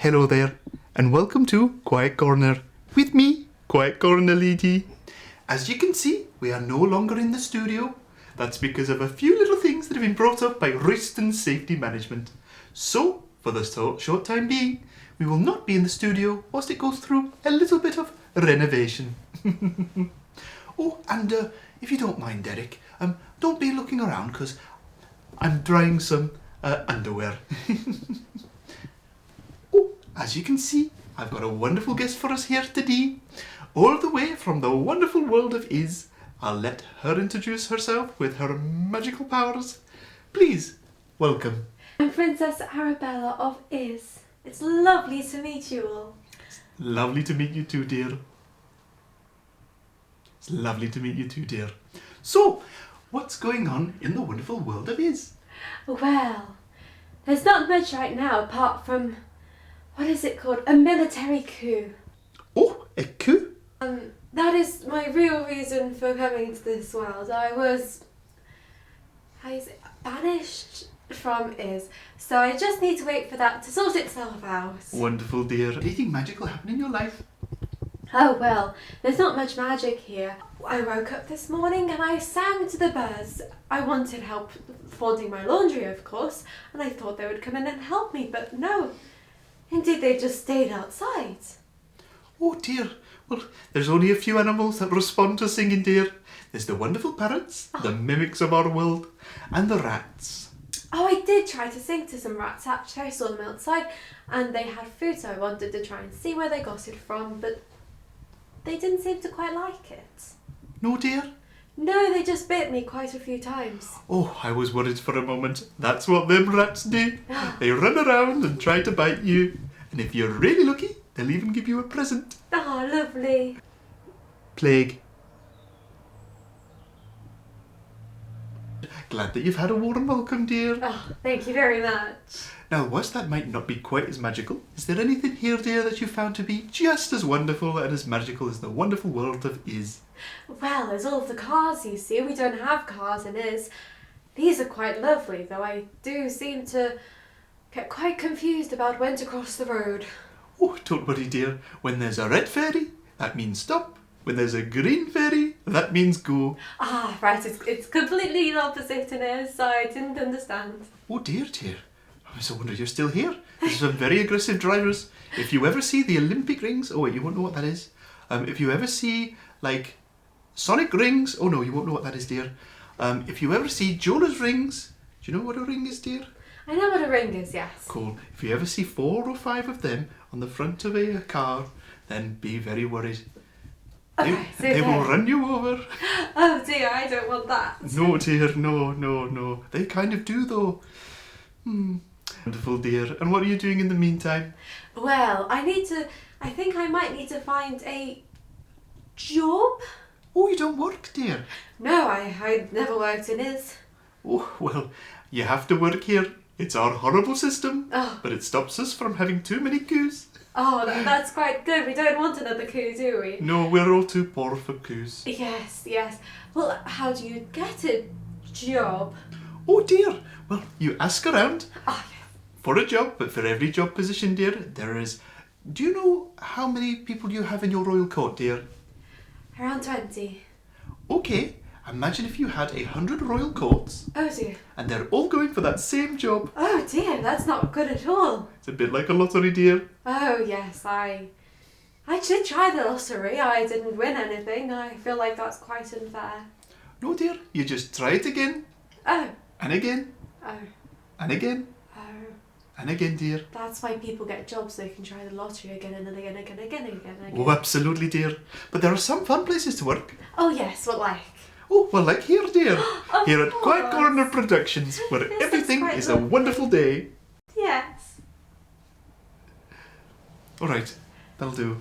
Hello there, and welcome to Quiet Corner with me, Quiet Corner Lady. As you can see, we are no longer in the studio. That's because of a few little things that have been brought up by Royston Safety Management. So, for the short time being, we will not be in the studio whilst it goes through a little bit of renovation. Oh, and if you don't mind, Derek, don't be looking around because I'm drying some underwear. Oh, as you can see, I've got a wonderful guest for us here today, all the way from the wonderful world of Iz. I'll let her introduce herself with her magical powers. Please, welcome. I'm Princess Arabella of Iz. It's lovely to meet you all. Lovely to meet you too, dear. It's lovely to meet you too, dear. So, what's going on in the wonderful world of Iz? Well, there's not much right now apart from, what is it called? A military coup. Oh, a coup? That is my real reason for coming to this world. I was banished from Iz, so I just need to wait for that to sort itself out. Wonderful, dear. Anything magical happen in your life? Oh well, there's not much magic here. I woke up this morning and I sang to the birds. I wanted help folding my laundry, of course, and I thought they would come in and help me, but no. Indeed, they just stayed outside. Oh dear. Well, there's only a few animals that respond to singing, dear. There's the wonderful parrots, the mimics of our world, and the rats. Oh, I did try to sing to some rats actually. I saw them outside and they had food, so I wanted to try and see where they got it from, but they didn't seem to quite like it. No, dear? No, they just bit me quite a few times. Oh, I was worried for a moment. That's what them rats do. They run around and try to bite you. And if you're really lucky, they'll even give you a present. Oh, lovely. Plague. Glad that you've had a warm welcome, dear. Oh, thank you very much. Now, whilst that might not be quite as magical, is there anything here, dear, that you found to be just as wonderful and as magical as the wonderful world of Iz? Well, there's all of the cars, you see. We don't have cars in Iz. These are quite lovely, though I do seem to get quite confused about when to cross the road. Oh, don't worry, dear. When there's a red fairy, that means stop. When there's a green fairy, that means go. Ah, right. It's completely the opposite in Iz, so I didn't understand. Oh, dear, dear. I was wondering you're still here. There's some very aggressive drivers. If you ever see the Olympic rings... Oh, wait, you won't know what that is. If you ever see, like, Sonic rings... Oh, no, you won't know what that is, dear. If you ever see Jonah's rings... Do you know what a ring is, dear? I know what a ring is, yes. Cool. If you ever see 4 or 5 of them on the front of a car, then be very worried. Okay, They will run you over. Oh dear, I don't want that. No, dear, no. They kind of do, though. Wonderful, dear. And what are you doing in the meantime? Well, I think I might need to find a job. Oh, you don't work, dear? No, I never worked in Iz. Oh, well, you have to work here. It's our horrible system, Oh. but it stops us from having too many coups. Oh, that's quite good. We don't want another coup, do we? No, we're all too poor for coups. Yes. Well, how do you get a job? Oh, dear. Well, you ask around Oh, yes. for a job, but for every job position, dear, there is... Do you know how many people you have in your royal court, dear? Around 20. Okay, imagine if you had 100 royal courts, Oh dear. and they're all going for that same job. Oh dear, that's not good at all. It's a bit like a lottery, dear. Oh yes, I did try the lottery. I didn't win anything. I feel like that's quite unfair. No, dear, you just try it again, Oh, and again, oh, and again, oh. and again, dear. That's why people get jobs. They can try the lottery again and again. Oh, absolutely, dear. But there are some fun places to work. Oh yes, what like? Oh, well, like here, dear. Of Here at Quiet course. Corner Productions, where This is everything quite is a lovely. wonderful day. Yes. All right, that'll do.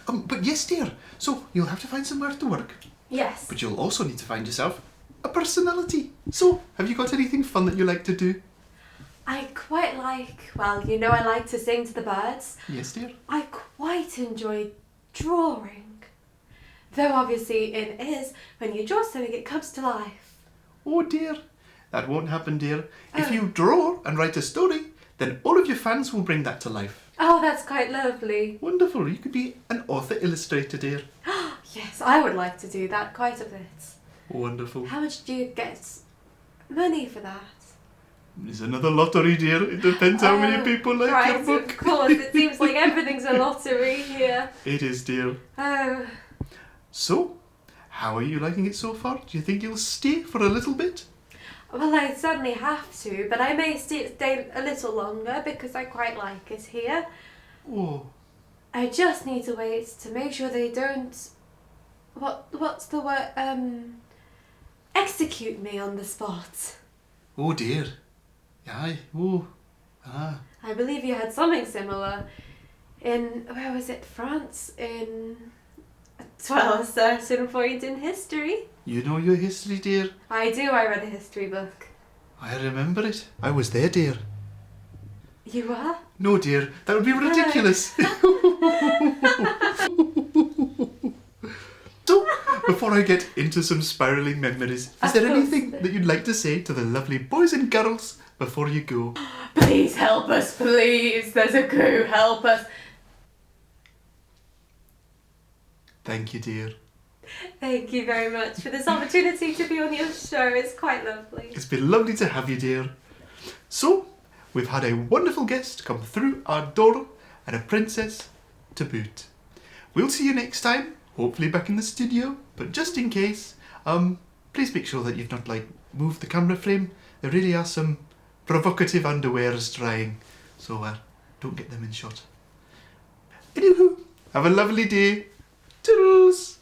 But yes, dear. So you'll have to find somewhere to work. Yes. But you'll also need to find yourself a personality. So, have you got anything fun that you like to do? I quite like, well, I like to sing to the birds. Yes, dear. I quite enjoy drawing. Though obviously in Iz, when you draw something, it comes to life. Oh, dear. That won't happen, dear. If Oh. you draw and write a story, then all of your fans will bring that to life. Oh, that's quite lovely. Wonderful. You could be an author illustrator, dear. Yes, I would like to do that quite a bit. Wonderful. How much do you get money for that? It's another lottery, dear. It depends how many people like right, your book. Of course, it seems like everything's a lottery here. It is, dear. Oh, So, how are you liking it so far? Do you think you'll stay for a little bit? well, I certainly have to, but I may stay a little longer because I quite like it here. Oh, I just need to wait to make sure they don't... What's the word? Execute me on the spot. oh dear. Aye. Oh. Ah. I believe you had something similar in, where was it, France? Well, a certain point in history. You know your history, dear. I do, I read a history book. I remember it. I was there, dear. You were? No, dear. That would be ridiculous. So, before I get into some spiralling memories, is there anything that you'd like to say to the lovely boys and girls before you go? Please help us, please. There's a coup, help us. Thank you, dear. Thank you very much for this opportunity to be on your show. It's quite lovely. It's been lovely to have you, dear. So, we've had a wonderful guest come through our door and a princess to boot. We'll see you next time, hopefully back in the studio, but just in case, please make sure that you've not, moved the camera frame. There really are some provocative underwears drying, so don't get them in shot. Anywho, have a lovely day. Toodles!